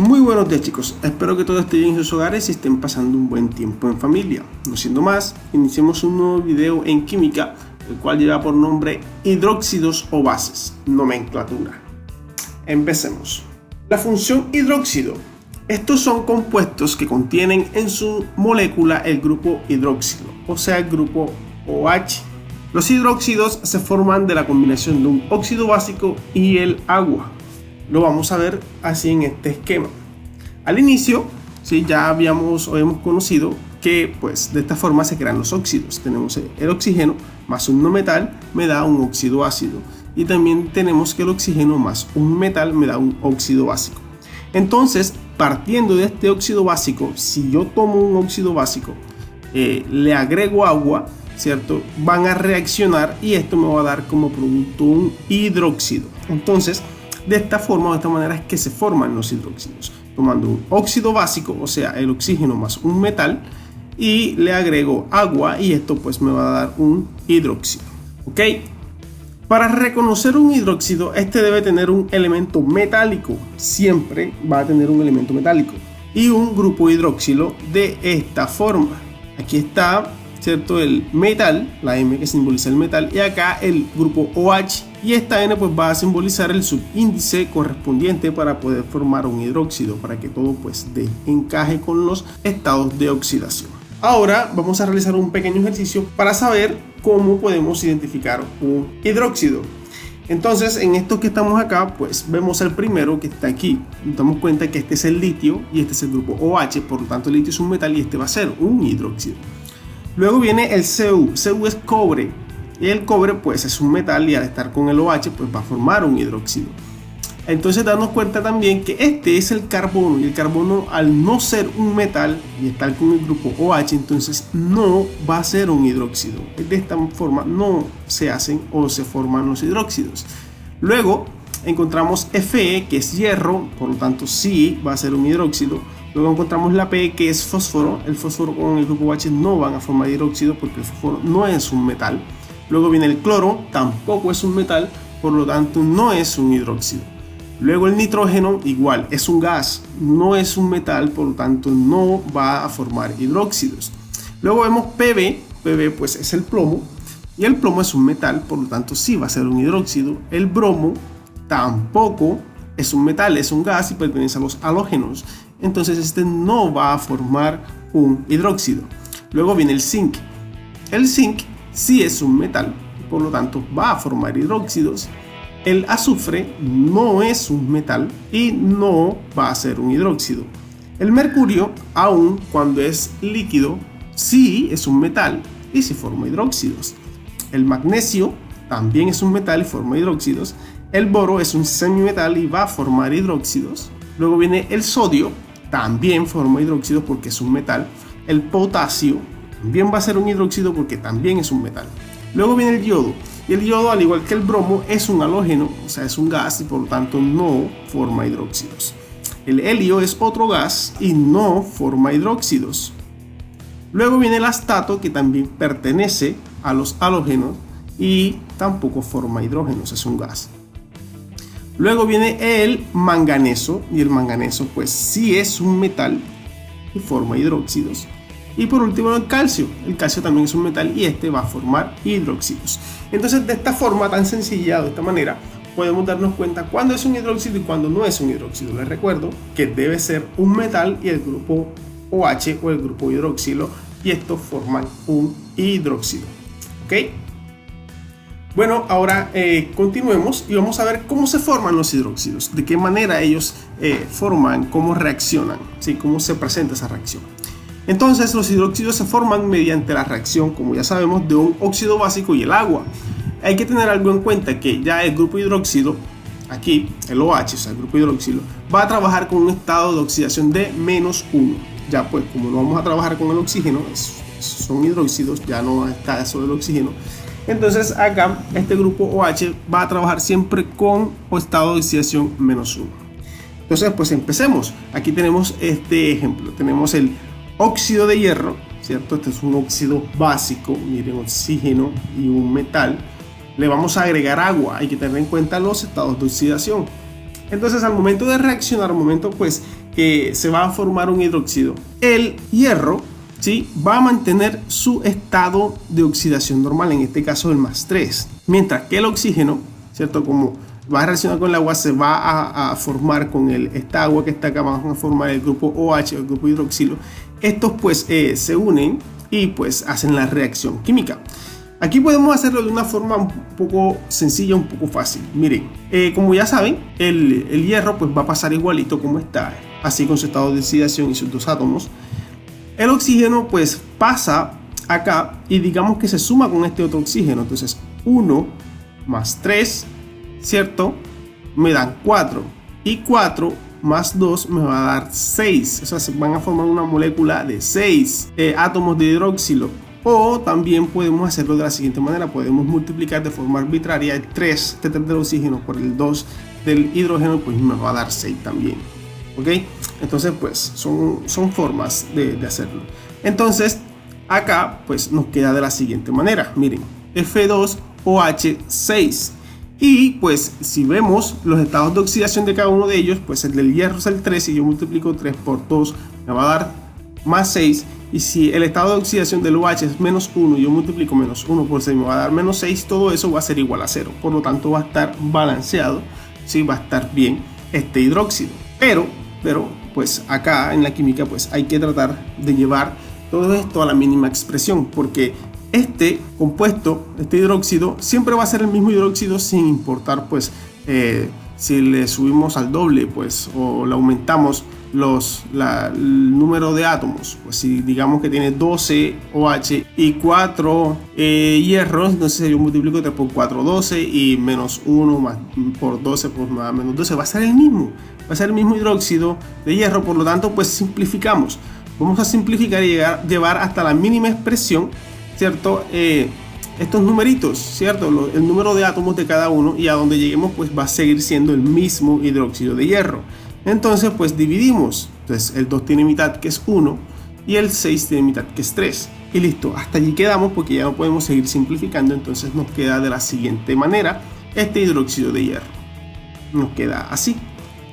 Muy buenos días, chicos, espero que todo esté bien en sus hogares y estén pasando un buen tiempo en familia. No siendo más, iniciemos un nuevo video en química, el cual lleva por nombre hidróxidos o bases, nomenclatura. Empecemos. La función hidróxido. Estos son compuestos que contienen en su molécula el grupo hidróxido, o sea el grupo OH. Los hidróxidos se forman de la combinación de un óxido básico y el agua. Lo vamos a ver así en este esquema. Al inicio, ¿sí? Ya hemos conocido que pues de esta forma se crean los óxidos. Tenemos el oxígeno más un no metal me da un óxido ácido, y también tenemos que el oxígeno más un metal me da un óxido básico. Entonces, partiendo de este óxido básico, si yo tomo un óxido básico, le agrego agua, ¿cierto? Van a reaccionar y esto me va a dar como producto un hidróxido. Entonces, de esta forma o de esta manera es que se forman los hidróxidos, tomando un óxido básico, o sea el oxígeno más un metal, y le agrego agua y esto pues me va a dar un hidróxido. ¿Ok? Para reconocer un hidróxido, este debe tener un elemento metálico, siempre va a tener un elemento metálico y un grupo hidroxilo de esta forma. Aquí está, ¿cierto? El metal, la M que simboliza el metal, y acá el grupo OH, y esta N pues va a simbolizar el subíndice correspondiente para poder formar un hidróxido, para que todo pues encaje con los estados de oxidación. Ahora vamos a realizar un pequeño ejercicio para saber cómo podemos identificar un hidróxido. Entonces, en estos que estamos acá, pues vemos el primero que está aquí. Nos damos cuenta que este es el litio y este es el grupo OH, por lo tanto el litio es un metal y este va a ser un hidróxido. Luego viene el Cu. Cu es cobre, y el cobre pues es un metal y al estar con el OH pues va a formar un hidróxido. Entonces darnos cuenta también que este es el carbono, y el carbono al no ser un metal y estar con el grupo OH, entonces no va a ser un hidróxido. De esta forma no se hacen o se forman los hidróxidos. Luego encontramos Fe, que es hierro, por lo tanto sí va a ser un hidróxido. Luego encontramos la P, que es fósforo. El fósforo con el grupo OH no van a formar hidróxido porque el fósforo no es un metal. Luego viene el cloro, tampoco es un metal, por lo tanto no es un hidróxido. Luego el nitrógeno, igual, es un gas, no es un metal, por lo tanto no va a formar hidróxidos. Luego vemos Pb pues es el plomo, y el plomo es un metal, por lo tanto sí va a ser un hidróxido. El bromo tampoco es un metal, es un gas y pertenece a los halógenos, entonces este no va a formar un hidróxido. Luego viene el zinc. El zinc sí es un metal, por lo tanto va a formar hidróxidos. El azufre no es un metal y no va a ser un hidróxido. El mercurio, aun cuando es líquido, sí es un metal y sí forma hidróxidos. El magnesio también es un metal y forma hidróxidos. El boro es un semimetal y va a formar hidróxidos. Luego viene el sodio, también forma hidróxidos porque es un metal. El potasio también va a ser un hidróxido porque también es un metal. Luego viene el yodo, y el yodo, al igual que el bromo, es un halógeno, o sea es un gas y por lo tanto no forma hidróxidos. El helio es otro gas y no forma hidróxidos. Luego viene el astato, que también pertenece a los halógenos y tampoco forma hidrógenos, es un gas. Luego viene el manganeso, y el manganeso pues sí es un metal y forma hidróxidos. Y por último el calcio también es un metal y este va a formar hidróxidos. Entonces de esta forma tan sencilla, de esta manera, podemos darnos cuenta cuándo es un hidróxido y cuándo no es un hidróxido. Les recuerdo que debe ser un metal y el grupo OH o el grupo hidroxilo, y estos forman un hidróxido. ¿Ok? Bueno, ahora continuemos y vamos a ver cómo se forman los hidróxidos, de qué manera ellos forman, cómo reaccionan, ¿sí? Cómo se presenta esa reacción. Entonces los hidróxidos se forman mediante la reacción, como ya sabemos, de un óxido básico y el agua. Hay que tener algo en cuenta, que ya el grupo hidróxido, aquí el OH, o sea el grupo hidróxido, va a trabajar con un estado de oxidación de -1. Ya pues como no vamos a trabajar con el oxígeno, son hidróxidos, ya no está sobre el oxígeno. Entonces acá este grupo OH va a trabajar siempre con estado de oxidación -1. Entonces pues empecemos. Aquí tenemos este ejemplo, tenemos el óxido de hierro, ¿cierto? Este es un óxido básico, miren, oxígeno y un metal. Le vamos a agregar agua, hay que tener en cuenta los estados de oxidación. Entonces al momento de reaccionar, al momento pues que se va a formar un hidróxido, el hierro, ¿sí?, va a mantener su estado de oxidación normal, en este caso el +3, mientras que el oxígeno, ¿cierto?, como va a reaccionar con el agua, se va a formar con esta agua que está acá, van a formar el grupo OH, el grupo hidroxilo. Estos pues se unen y pues hacen la reacción química. Aquí podemos hacerlo de una forma un poco sencilla, un poco fácil. Miren, como ya saben, el hierro pues va a pasar igualito como está, así con su estado de oxidación y sus dos átomos. El oxígeno pues pasa acá y digamos que se suma con este otro oxígeno. Entonces 1 más 3, ¿cierto?, me dan 4, y 4 más 2 me va a dar 6. O sea, se van a formar una molécula de 6 átomos de hidróxido. O también podemos hacerlo de la siguiente manera: podemos multiplicar de forma arbitraria el 3 del oxígeno por el 2 del hidrógeno, pues me va a dar 6 también. ¿Ok? Entonces pues son formas de hacerlo. Entonces acá pues nos queda de la siguiente manera. Miren, F2OH6. Y pues si vemos los estados de oxidación de cada uno de ellos, pues el del hierro es el 3, y yo multiplico 3 por 2 me va a dar más 6. Y si el estado de oxidación del OH es -1, yo multiplico -1 por 6 me va a dar -6. Todo eso va a ser igual a 0. Por lo tanto va a estar balanceado, ¿sí?, va a estar bien este hidróxido. Pero pues acá en la química pues hay que tratar de llevar todo esto a la mínima expresión, porque este compuesto, este hidróxido, siempre va a ser el mismo hidróxido, sin importar pues si le subimos al doble pues o le aumentamos el número de átomos. Pues si digamos que tiene 12 OH y 4 hierros, entonces yo multiplico 3 por 4, 12, y -1 más por 12 pues me da -12. Va a ser el mismo, va a ser el mismo hidróxido de hierro. Por lo tanto pues simplificamos, vamos a simplificar y llevar hasta la mínima expresión, ¿cierto?, estos numeritos, ¿cierto?, el número de átomos de cada uno, y a donde lleguemos pues va a seguir siendo el mismo hidróxido de hierro. Entonces pues dividimos. Entonces el 2 tiene mitad, que es 1, y el 6 tiene mitad, que es 3, y listo, hasta allí quedamos, porque ya no podemos seguir simplificando. Entonces nos queda de la siguiente manera este hidróxido de hierro. Nos queda así: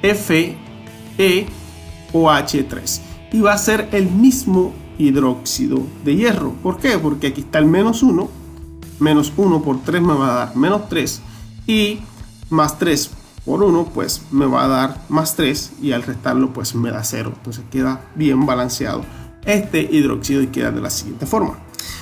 FeOH3, y va a ser el mismo hidróxido de hierro. ¿Por qué? Porque aquí está el -1, -1 por 3 me va a dar -3, y más 3 por 1 pues me va a dar +3, y al restarlo pues me da 0. Entonces queda bien balanceado este hidróxido y queda de la siguiente forma.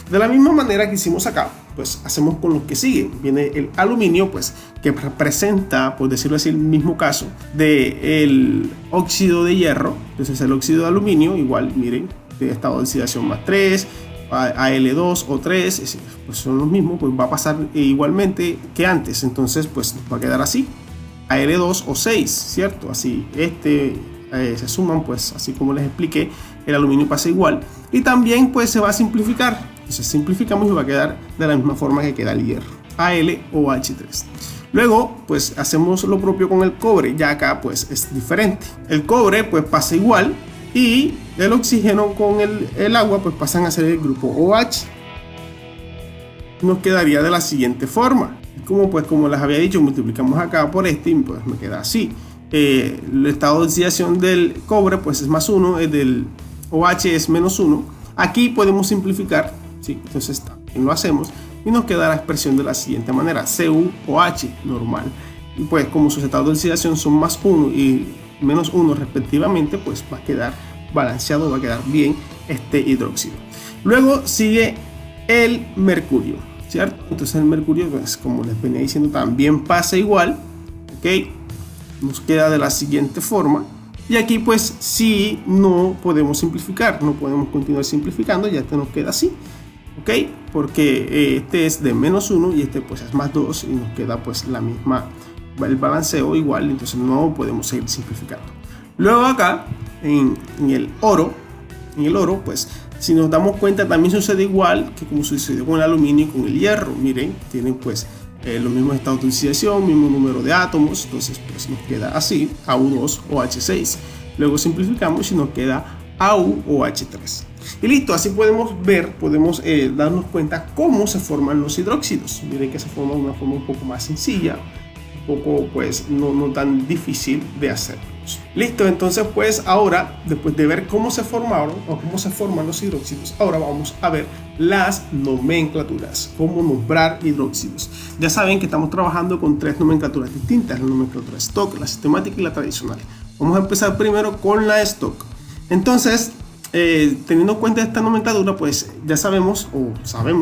De la misma manera que hicimos acá, pues hacemos con lo que sigue. Viene el aluminio, pues que representa, por decirlo así, el mismo caso del óxido de hierro. Entonces el óxido de aluminio, igual, miren, de estado de oxidación +3, Al2 o 3, pues son los mismos, pues va a pasar igualmente que antes. Entonces pues va a quedar así: Al2 o 6, ¿cierto? Así se suman, pues así como les expliqué, el aluminio pasa igual, y también pues se va a simplificar. Entonces simplificamos y va a quedar de la misma forma que queda el hierro, AlOH3. Luego pues hacemos lo propio con el cobre. Ya acá pues es diferente. El cobre pues pasa igual, y el oxígeno con el agua pues pasan a ser el grupo OH. Nos quedaría de la siguiente forma. Como les había dicho, multiplicamos acá por este y pues me queda así. El estado de oxidación del cobre pues es +1, el del OH es -1. Aquí podemos simplificar, ¿sí? Entonces también lo hacemos y nos queda la expresión de la siguiente manera: CuOH normal. Y pues como sus estados de oxidación son +1 y -1 respectivamente, pues va a quedar balanceado, va a quedar bien este hidróxido. Luego sigue el mercurio, ¿cierto? Entonces el mercurio, pues como les venía diciendo, también pasa igual, ¿ok? Nos queda de la siguiente forma. Y aquí pues sí no podemos simplificar, no podemos continuar simplificando, ya este nos queda así, ¿ok? Porque este es de -1 y este pues es +2, y nos queda pues la misma, el balanceo igual. Entonces no podemos seguir simplificando. Luego acá en el oro, pues si nos damos cuenta también sucede igual que como sucedió con el aluminio y con el hierro. Miren, tienen pues los mismos estados de oxidación, mismo número de átomos. Entonces pues nos queda así: Au2OH6. Luego simplificamos y nos queda AuOH3. Y listo, así podemos darnos cuenta cómo se forman los hidróxidos. Miren que se forma de una forma un poco más sencilla, poco, pues, no tan difícil de hacer. Listo, entonces pues ahora, después de ver cómo se formaron o cómo se forman los hidróxidos, ahora vamos a ver las nomenclaturas, cómo nombrar hidróxidos. Ya saben que estamos trabajando con 3 nomenclaturas distintas: la nomenclatura stock, la sistemática y la tradicional. Vamos a empezar primero con la stock. Entonces, teniendo en cuenta esta nomenclatura, pues ya sabemos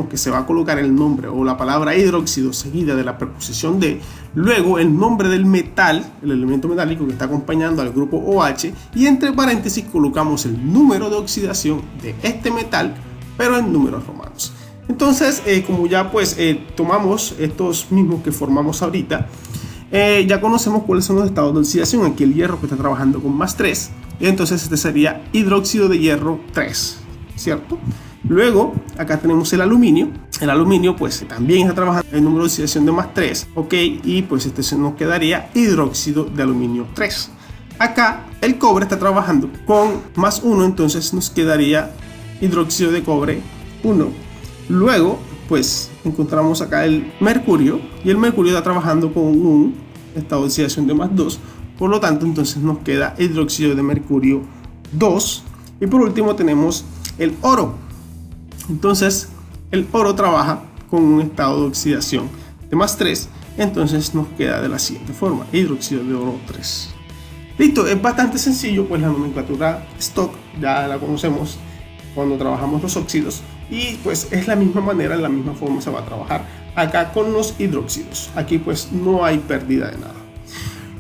que se va a colocar el nombre o la palabra hidróxido seguida de la preposición de, luego el nombre del metal, el elemento metálico que está acompañando al grupo OH, y entre paréntesis colocamos el número de oxidación de este metal, pero en números romanos. Entonces, como ya pues tomamos estos mismos que formamos ahorita, ya conocemos cuáles son los estados de oxidación. Aquí el hierro que está trabajando con +3, y entonces este sería hidróxido de hierro 3, ¿cierto? Luego acá tenemos el aluminio. El aluminio pues también está trabajando en número de oxidación de +3, ok, y pues este se nos quedaría hidróxido de aluminio 3. Acá el cobre está trabajando con +1, entonces nos quedaría hidróxido de cobre 1. Luego pues encontramos acá el mercurio, y el mercurio está trabajando con un estado de oxidación de +2, por lo tanto entonces nos queda hidróxido de mercurio 2. Y por último tenemos el oro. Entonces el oro trabaja con un estado de oxidación de +3, entonces nos queda de la siguiente forma: hidróxido de oro 3. Listo, es bastante sencillo, pues la nomenclatura stock ya la conocemos cuando trabajamos los óxidos, y pues es la misma manera, la misma forma se va a trabajar acá con los hidróxidos. Aquí pues no hay pérdida de nada.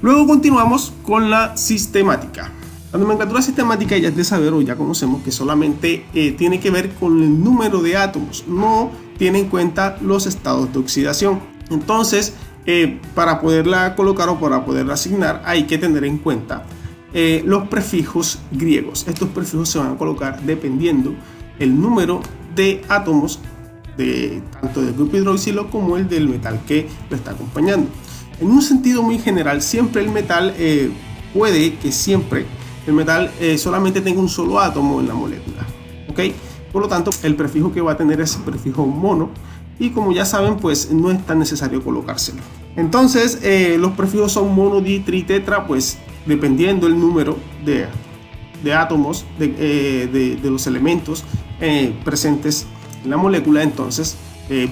Luego continuamos con la sistemática. La nomenclatura sistemática ya es de saber, o ya conocemos, que solamente tiene que ver con el número de átomos, no tiene en cuenta los estados de oxidación. Entonces, para poderla colocar o para poderla asignar, hay que tener en cuenta los prefijos griegos. Estos prefijos se van a colocar dependiendo el número de átomos tanto del grupo hidroxilo como el del metal que lo está acompañando. En un sentido muy general, siempre el metal puede que siempre el metal solamente tenga un solo átomo en la molécula, ¿ok? Por lo tanto, el prefijo que va a tener es el prefijo mono, y como ya saben, pues no es tan necesario colocárselo. Entonces, los prefijos son mono, di, tri, tetra, pues dependiendo el número de átomos de los elementos presentes en la molécula. Entonces,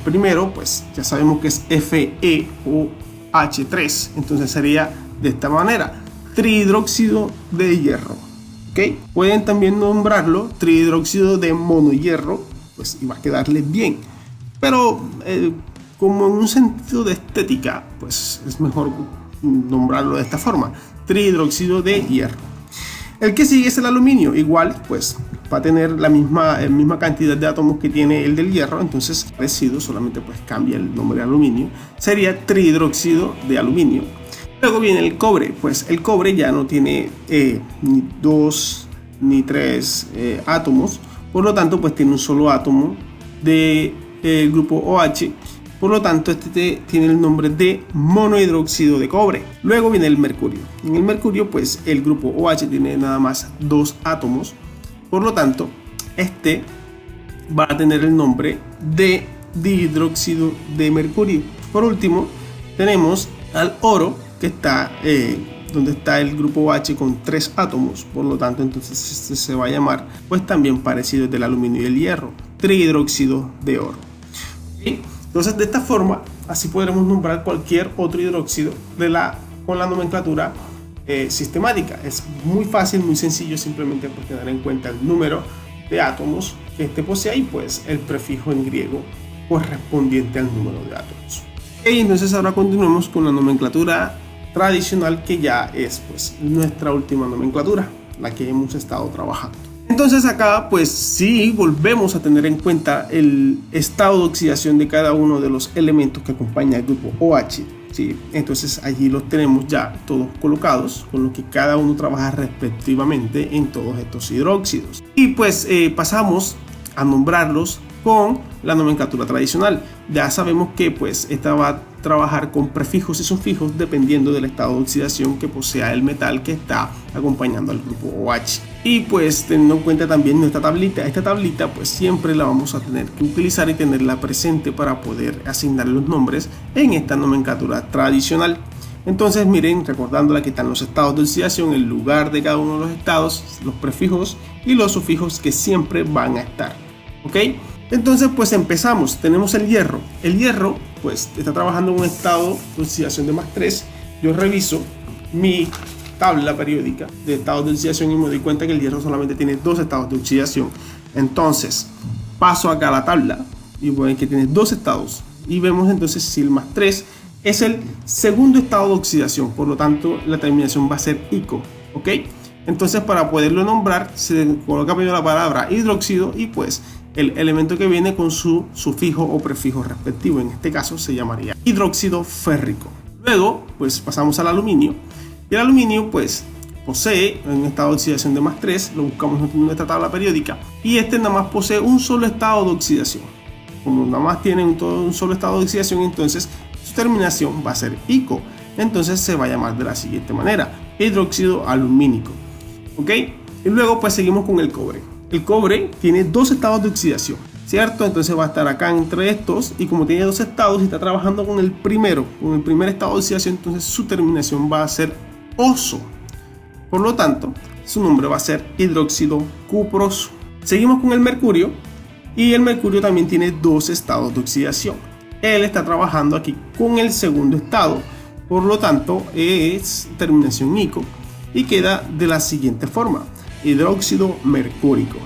primero, pues ya sabemos que es FeOH3, entonces sería de esta manera: trihidróxido de hierro, ¿ok? Pueden también nombrarlo trihidróxido de monohierro, pues y va a quedarle bien, pero como en un sentido de estética, pues es mejor nombrarlo de esta forma: trihidróxido de hierro. El que sigue es el aluminio. Igual pues va a tener la misma cantidad de átomos que tiene el del hierro, entonces parecido, solamente pues cambia el nombre de aluminio, sería trihidróxido de aluminio. Luego viene el cobre. Pues el cobre ya no tiene ni 2 ni 3 átomos, por lo tanto pues tiene un solo átomo del grupo OH. Por lo tanto, este tiene el nombre de monohidróxido de cobre. Luego viene el mercurio. En el mercurio, pues el grupo OH tiene nada más 2 átomos. Por lo tanto, este va a tener el nombre de dihidróxido de mercurio. Por último, tenemos al oro, que está donde está el grupo OH con 3 átomos. Por lo tanto, entonces este se va a llamar, pues también parecido del aluminio y el hierro, trihidróxido de oro. ¿Okay? Entonces, de esta forma, así podremos nombrar cualquier otro hidróxido con la nomenclatura sistemática. Es muy fácil, muy sencillo, simplemente por tener en cuenta el número de átomos que este posee y pues el prefijo en griego correspondiente al número de átomos. Y entonces ahora continuemos con la nomenclatura tradicional, que ya es pues nuestra última nomenclatura, la que hemos estado trabajando. Entonces acá pues sí volvemos a tener en cuenta el estado de oxidación de cada uno de los elementos que acompaña el grupo OH, ¿sí? Entonces allí los tenemos ya todos colocados, con lo que cada uno trabaja respectivamente en todos estos hidróxidos. Y pues pasamos a nombrarlos con la nomenclatura tradicional. Ya sabemos que pues esta va a trabajar con prefijos y sufijos dependiendo del estado de oxidación que posea el metal que está acompañando al grupo OH. Y pues teniendo en cuenta también esta tablita pues siempre la vamos a tener que utilizar y tenerla presente para poder asignar los nombres en esta nomenclatura tradicional. Entonces miren, recordándola que están los estados de oxidación, el lugar de cada uno de los estados, los prefijos y los sufijos que siempre van a estar. ¿Ok? Entonces pues empezamos. Tenemos el hierro. El hierro pues está trabajando en un estado de oxidación de +3. Yo reviso mi tabla periódica de estados de oxidación y me doy cuenta que el hierro solamente tiene 2 estados de oxidación. Entonces paso acá a la tabla y ven que tiene 2 estados y vemos entonces si el +3 es el segundo estado de oxidación, por lo tanto la terminación va a ser ico. ¿Ok? Entonces para poderlo nombrar se coloca primero la palabra hidróxido y pues el elemento que viene con su sufijo o prefijo respectivo. En este caso se llamaría hidróxido férrico. Luego pues pasamos al aluminio. Y el aluminio pues posee un estado de oxidación de +3, lo buscamos en nuestra tabla periódica, y este nada más posee un solo estado de oxidación. Como nada más tiene un solo estado de oxidación, entonces su terminación va a ser ico. Entonces se va a llamar de la siguiente manera: hidróxido alumínico. ¿Ok? Y luego pues seguimos con el cobre. El cobre tiene 2 estados de oxidación, ¿cierto? Entonces va a estar acá entre estos, y como tiene 2 estados y está trabajando con el primer estado de oxidación, entonces su terminación va a ser oso. Por lo tanto, su nombre va a ser hidróxido cuproso. Seguimos con el mercurio, y el mercurio también tiene 2 estados de oxidación. Él está trabajando aquí con el segundo estado, por lo tanto es terminación ico y queda de la siguiente forma: hidróxido mercúrico.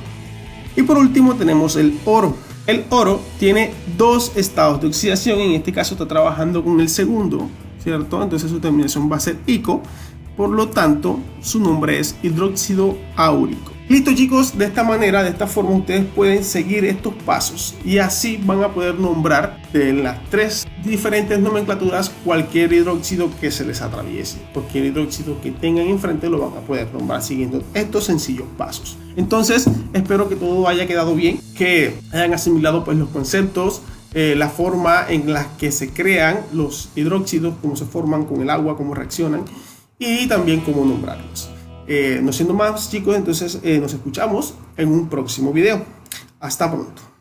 Y por último tenemos el oro. El oro tiene 2 estados de oxidación, en este caso está trabajando con el segundo, ¿cierto? Entonces su terminación va a ser ico, por lo tanto su nombre es hidróxido áurico. Listo chicos, de esta manera, de esta forma ustedes pueden seguir estos pasos y así van a poder nombrar de las 3 diferentes nomenclaturas cualquier hidróxido que se les atraviese. Cualquier hidróxido que tengan enfrente lo van a poder nombrar siguiendo estos sencillos pasos. Entonces espero que todo haya quedado bien, que hayan asimilado pues los conceptos, la forma en la que se crean los hidróxidos, cómo se forman con el agua, cómo reaccionan y también cómo nombrarlos. No siendo más chicos, entonces nos escuchamos en un próximo video. Hasta pronto.